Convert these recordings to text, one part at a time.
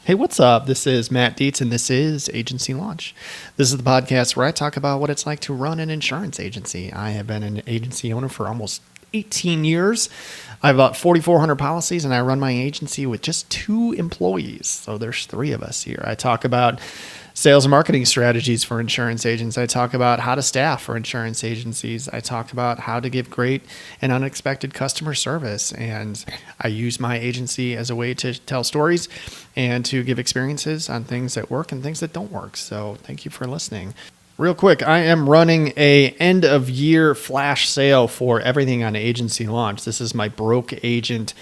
Hey, what's up? This is Matt Dietz, and this is Agency Launch. This is the podcast where I talk about what it's like to run an insurance agency. I have been an agency owner for almost 18 years. I have about 4,400 policies, and I run my agency with just 2 employees. So there's 3 of us here. I talk about sales and marketing strategies for insurance agents. I talk about how to staff for insurance agencies. I talk about how to give great and unexpected customer service. And I use my agency as a way to tell stories and to give experiences on things that work and things that don't work. So thank you for listening. Real quick, I am running a end of year flash sale for everything on Agency Launch. This is my broke agent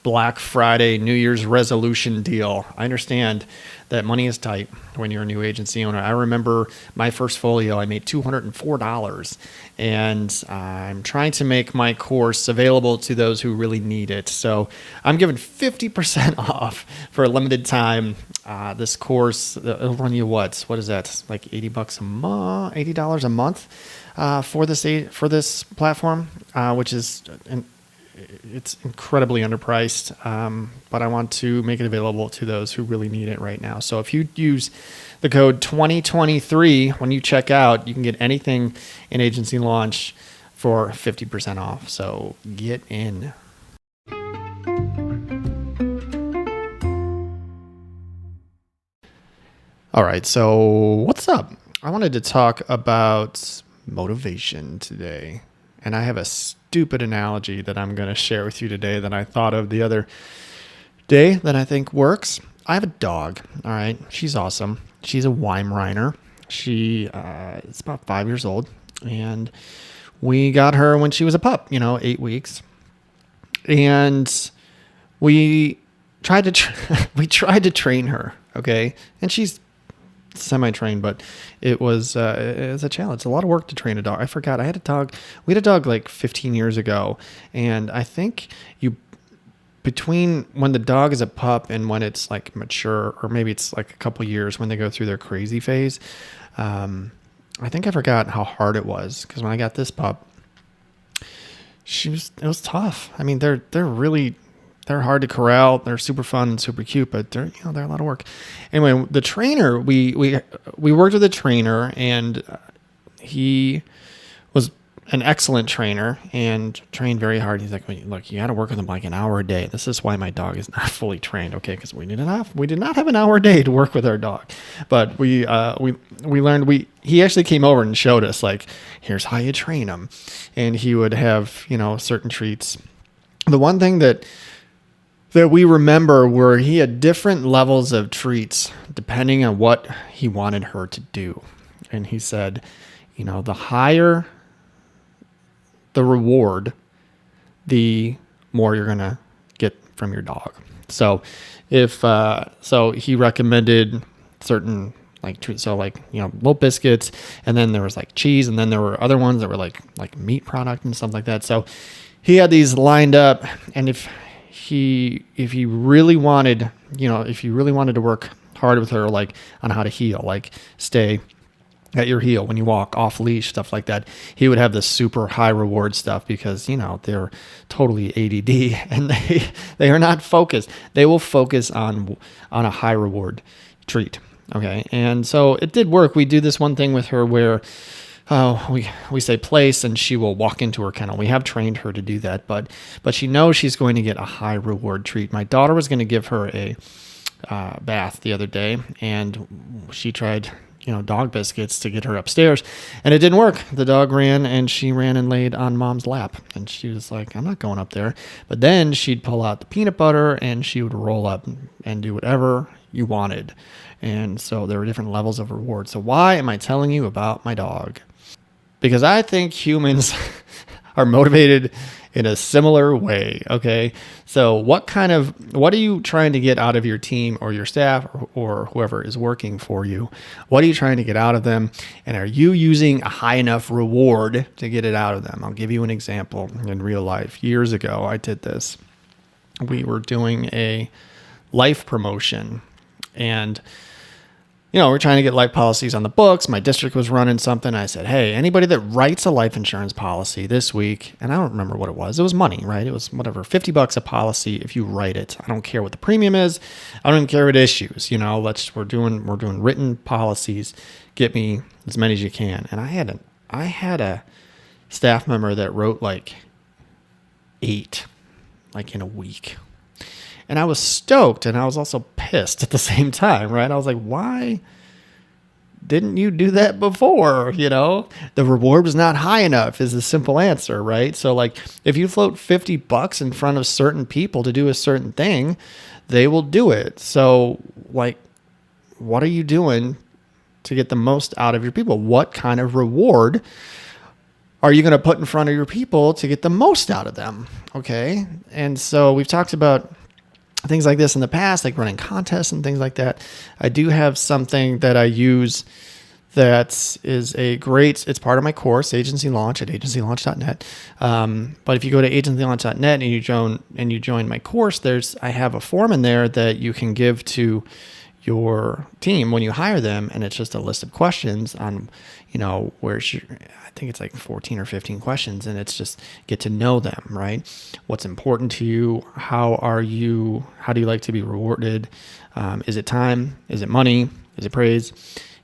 Black Friday New Year's resolution deal. I understand that money is tight when you're a new agency owner. I remember my first folio, I made $204, and I'm trying to make my course available to those who really need it. So I'm giving 50% off for a limited time. This course, it'll run you what is that? Like $80 a month, $80 a month for this platform, which is it's incredibly underpriced, but I want to make it available to those who really need it right now. So if you use the code 2023 when you check out, you can get anything in Agency Launch for 50% off. So get in. All right, so what's up? I wanted to talk about motivation today. And I have a stupid analogy that I'm going to share with you today that I thought of the other day that I think works. I have a dog, all right? She's awesome. She's a Weimaraner. She is about 5 years old. And we got her when she was a pup, 8 weeks. And we tried to train her, okay? And she's semi-trained, but it was a challenge. It's a lot of work to train a dog. I forgot. We had a dog like 15 years ago, and I think between when the dog is a pup and when it's like mature, or maybe it's like a couple years when they go through their crazy phase, I think I forgot how hard it was, because when I got this pup, it was tough. I mean, they're hard to corral. They're super fun and super cute, but they're a lot of work. Anyway, the trainer, we worked with a trainer, and he was an excellent trainer and trained very hard. He's like, look, you got to work with him like an hour a day. This is why my dog is not fully trained, okay? Because we did not have an hour a day to work with our dog, but we learned. He actually came over and showed us, like, here's how you train him, and he would have certain treats. The one thing that we remember were he had different levels of treats depending on what he wanted her to do. And he said, the higher the reward, the more you're going to get from your dog. So so he recommended certain like treats, so like, little biscuits, and then there was like cheese, and then there were other ones that were like meat product and stuff like that. So he had these lined up, and if he really wanted, to work hard with her, like on how to heel, like stay at your heel when you walk, off leash, stuff like that, he would have this super high reward stuff, because they're totally ADD and they are not focused. They will focus on a high reward treat. Okay, and so it did work. We do this one thing with her where we say place, and she will walk into her kennel. We have trained her to do that, but she knows she's going to get a high reward treat. My daughter was going to give her a bath the other day, and she tried dog biscuits to get her upstairs, and it didn't work. The dog ran, and she ran and laid on mom's lap, and she was like, I'm not going up there. But then she'd pull out the peanut butter, and she would roll up and do whatever you wanted. And so there were different levels of reward. So why am I telling you about my dog? Because I think humans are motivated in a similar way, okay? So what are you trying to get out of your team or your staff or whoever is working for you? What are you trying to get out of them? And are you using a high enough reward to get it out of them? I'll give you an example in real life. Years ago, I did this. We were doing a life promotion, and we're trying to get life policies on the books. My district was running something. I said, hey, anybody that writes a life insurance policy this week, and I don't remember what it was. It was money, right? It was whatever, $50 a policy if you write it. I don't care what the premium is. I don't even care what issues. We're doing written policies. Get me as many as you can. And I had a staff member that wrote like 8, like in a week. And I was stoked, and I was also pissed at the same time, right? I was like, why didn't you do that before? The reward was not high enough is the simple answer, right? So like if you float $50 in front of certain people to do a certain thing, they will do it. So like, what are you doing to get the most out of your people? What kind of reward are you going to put in front of your people to get the most out of them? Okay. And so we've talked about things like this in the past, like running contests and things like that. I do have something that I use that is it's part of my course, Agency Launch at agencylaunch.net. But if you go to agencylaunch.net and you join my course, I have a form in there that you can give to your team when you hire them. And it's just a list of questions on, I think it's like 14 or 15 questions, and it's just get to know them, right? What's important to you? How do you like to be rewarded? Is it time? Is it money? Is it praise?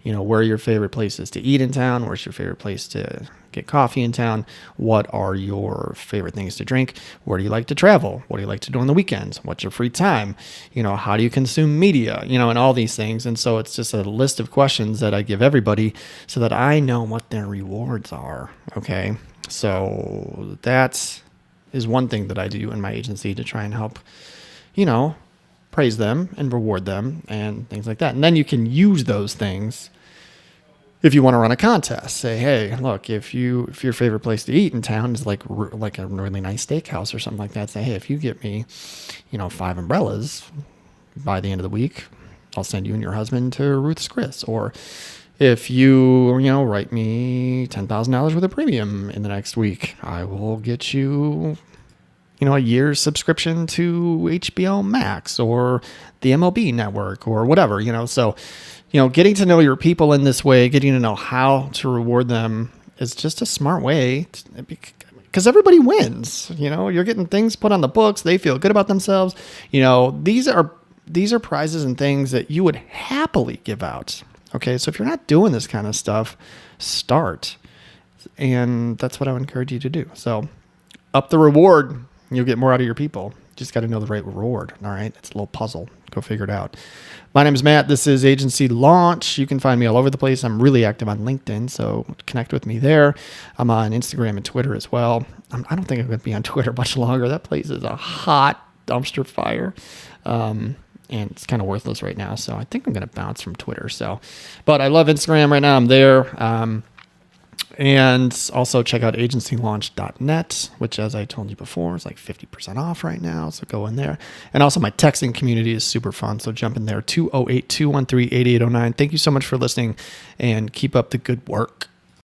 Where are your favorite places to eat in town? Where's your favorite place to get coffee in town? What are your favorite things to drink? Where do you like to travel? What do you like to do on the weekends? What's your free time? How do you consume media? And all these things. And so it's just a list of questions that I give everybody so that I know what their rewards are. Okay. So that is one thing that I do in my agency to try and help, praise them and reward them and things like that. And then you can use those things if you want to run a contest. Say, hey, look, if your favorite place to eat in town is like a really nice steakhouse or something like that, say, hey, if you get me, 5 umbrellas by the end of the week, I'll send you and your husband to Ruth's Chris. Or if you, write me $10,000 worth of premium in the next week, I will get you a year's subscription to HBO Max or the MLB network or whatever, So, getting to know your people in this way, getting to know how to reward them is just a smart way because everybody wins. You're getting things put on the books. They feel good about themselves. These are prizes and things that you would happily give out. Okay. So if you're not doing this kind of stuff, start. And that's what I would encourage you to do. So up the reward. You'll get more out of your people. Just got to know the right reward. All right. It's a little puzzle. Go figure it out. My name is Matt. This is Agency Launch. You can find me all over the place. I'm really active on LinkedIn, so connect with me there. I'm on Instagram and Twitter as well. I don't think I'm going to be on Twitter much longer. That place is a hot dumpster fire. And it's kind of worthless right now. So I think I'm going to bounce from Twitter. But I love Instagram right now. I'm there. And also check out agencylaunch.net, which, as I told you before, is like 50% off right now. So go in there. And also my texting community is super fun. So jump in there, 208-213-8809. Thank you so much for listening and keep up the good work.